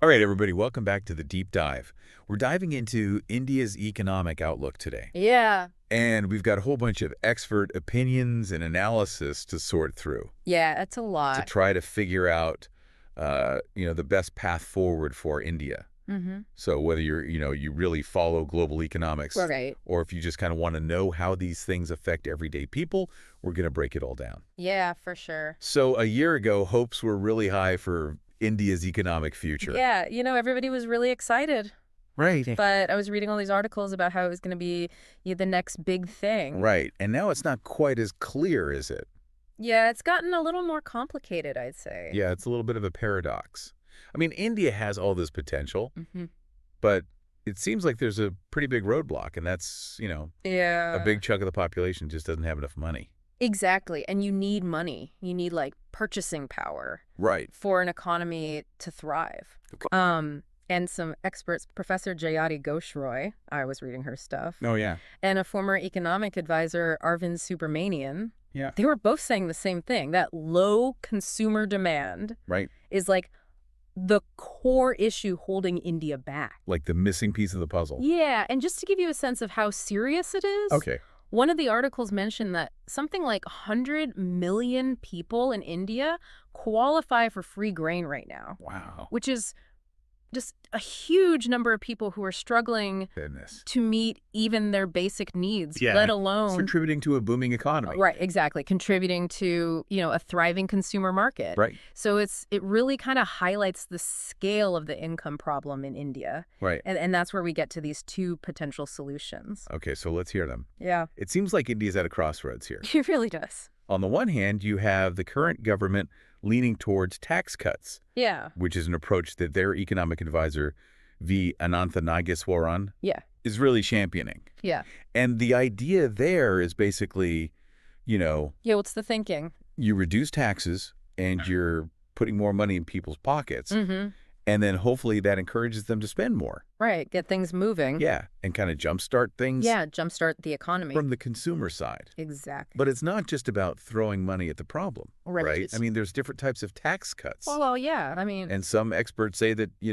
All right, everybody, welcome back to the deep dive. We're diving into India's economic outlook today. Yeah. And we've got a whole bunch of expert opinions and analysis to sort through Yeah, that's a to lot. try to figure out, the best path forward for India. Mm-hmm. So whether you really follow global economics Right. or if you just kind of want to know how these things affect everyday people, we're going to break it all down. Yeah, for sure. So a year ago, hopes were really high for India's economic future. Yeah, everybody was really excited. Right. But I was reading all these articles about how it was going to be the next big thing. Right. And now it's not quite as clear, is it? Yeah, it's gotten a little more complicated, I'd say. Yeah, it's a little bit of a paradox. I mean, India has all this potential, Mm-hmm. but it seems like there's a pretty big roadblock, and that's, Yeah. a big chunk of the population just doesn't have enough money. Exactly. And you need money. You need, purchasing power Right. for an economy to thrive. Okay. And some experts, Professor Jayati Ghosh-Roy, I was reading her stuff, Oh, yeah. and a former economic advisor, Arvind Subramanian, Yeah. they were both saying the same thing, that low consumer demand Right. is the core issue holding India back. Like the missing piece of the puzzle. Yeah, and just to give you a sense of how serious it is, Okay. one of the articles mentioned that something like 100 million people in India qualify for free grain right now, Wow. which is just a huge number of people who are struggling Goodness. to meet even their basic needs, Yeah. let It's alone... contributing to a booming economy. Right, exactly. Contributing to, a thriving consumer market. Right. So it really kind of highlights the scale of the income problem in India. Right. And that's where we get to these two potential solutions. Okay, so let's hear them. Yeah. It seems like India's at a crossroads here. It really does. On the one hand, you have the current government leaning towards tax cuts, Yeah. which is an approach that their economic advisor, V. Anantha Nageswaran, Yeah. is really championing. Yeah. And the idea there is basically, Yeah, what's the thinking? you reduce taxes and you're putting more money in people's pockets, Mm-hmm. and then hopefully that encourages them to spend more. Right. Get things moving. Yeah, and kind of jumpstart things Yeah, jumpstart the economy. from the consumer side. Exactly. But it's not just about throwing money at the problem, right? I mean, there's different types of tax cuts. Well, yeah. I mean, And some experts say that, they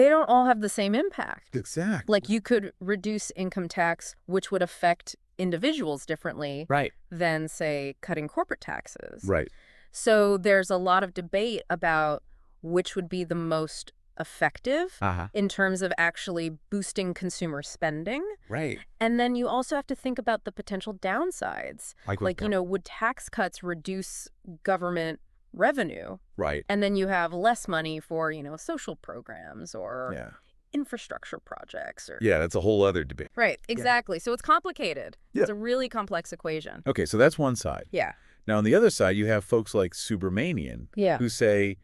don't all have the same impact. Exactly. Like, you could reduce income tax, which would affect individuals differently Right. than, say, cutting corporate taxes. Right. So there's a lot of debate about which would be the most effective Uh-huh. in terms of actually boosting consumer spending. Right. And then you also have to think about the potential downsides. Like Would tax cuts reduce government revenue? Right. And then you have less money for, social programs or Yeah. infrastructure projects. Yeah, that's a whole other debate. Right, exactly. So it's complicated. Yeah. It's a really complex equation. Okay, so that's one side. Yeah. Now, on the other side, you have folks like Subramanian Yeah. who say,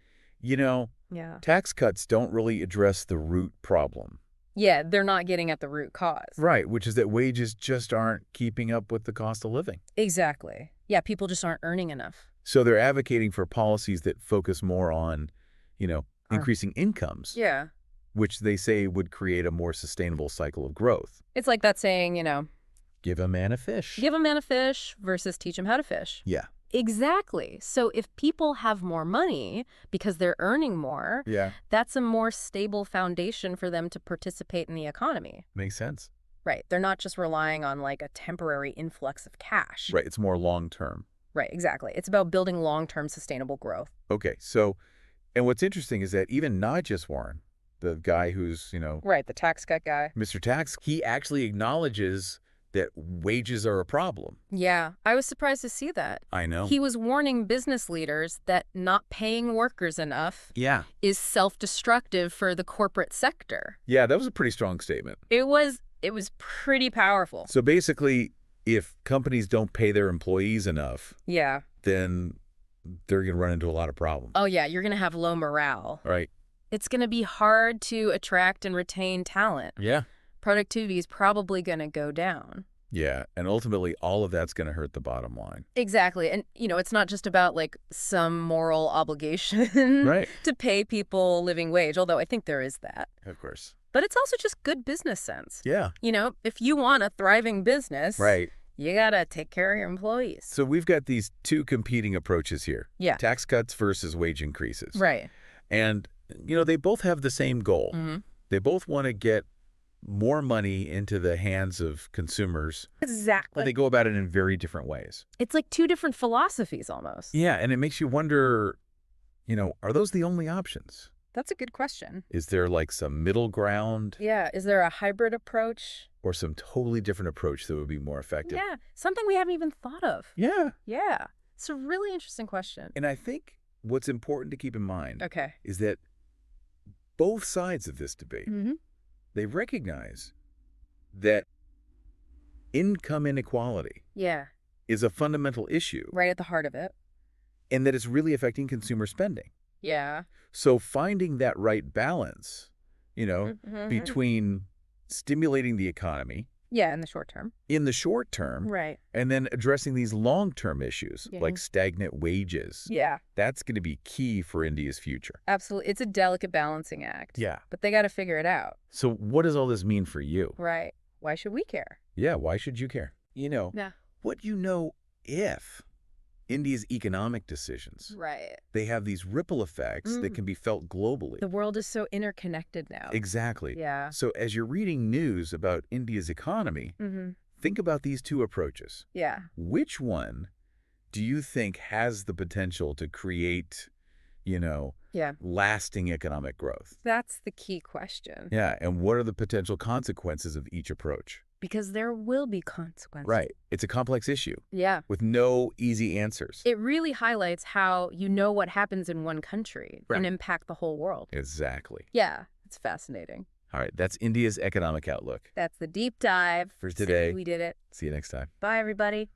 Yeah. tax cuts don't really address the root problem. Yeah, they're not getting at the root cause. Right, which is that wages just aren't keeping up with the cost of living. Exactly. Yeah, people just aren't earning enough. So they're advocating for policies that focus more on, increasing incomes, Yeah. which they say would create a more sustainable cycle of growth. It's like that saying, Give a man a fish. give a man a fish versus teach him how to fish. Yeah. Exactly. So if people have more money because they're earning more, Yeah. that's a more stable foundation for them to participate in the economy. Makes sense. Right. They're not just relying on a temporary influx of cash. Right, it's more long-term. Right, exactly. It's about building long-term sustainable growth. Okay, so, and what's interesting is that even Nageswaran, the guy who's, Right, the tax cut guy. Mr. Tax, he actually acknowledges that wages are a problem. Yeah, I was surprised to see that. I know. He was warning business leaders that not paying workers enough Yeah. is self-destructive for the corporate sector. Yeah, that was a pretty strong statement. It was pretty powerful. So basically, if companies don't pay their employees enough, Yeah. then they're going to run into a lot of problems. Oh, yeah, you're going to have low morale. Right. It's going to be hard to attract and retain talent. Yeah. Productivity is probably going to go down. Yeah, and ultimately, all of that's going to hurt the bottom line. Exactly. And, it's not just about, some moral obligation Right. to pay people living wage, although I think there is that. Of course. But it's also just good business sense. Yeah. If you want a thriving business, Right. you got to take care of your employees. So we've got these two competing approaches here. Yeah. Tax cuts versus wage increases. Right. And they both have the same goal. Mm-hmm. They both want to get more money into the hands of consumers, Exactly. but they go about it in very different ways. It's like two different philosophies almost. Yeah, and it makes you wonder, are those the only options? That's a good question. Is there like some middle ground Yeah. Is there a hybrid approach? or some totally different approach that would be more effective? Yeah. Something we haven't even thought of. Yeah. Yeah. It's a really interesting question. And I think what's important to keep in mind Okay. is that both sides of this debate, Mm-hmm. they recognize that income inequality Yeah. is a fundamental issue Right at the heart of it. and that it's really affecting consumer spending. Yeah. So finding that right balance, Mm-hmm. between stimulating the economy Yeah, in the short term. in the short term Right. and then addressing these long-term issues Yeah. like stagnant wages, Yeah. that's going to be key for India's future. Absolutely. It's a delicate balancing act. Yeah. But they got to figure it out. So what does all this mean for you? Right. Why should we care? Yeah, why should you care? Yeah. What if India's economic decisions, Right. they have these ripple effects that can be felt globally. The world is so interconnected now. Exactly. Yeah. So as you're reading news about India's economy, Mm-hmm. think about these two approaches. Yeah. Which one do you think has the potential to create, Yeah. lasting economic growth? That's the key question. Yeah, and what are the potential consequences of each approach? Because there will be consequences. Right. It's a complex issue Yeah. with no easy answers. It really highlights how what happens in one country Right. can impact the whole world. Exactly. Yeah. It's fascinating. All right, that's India's economic outlook. That's the deep dive. For today. We did it. See you next time. Bye, everybody.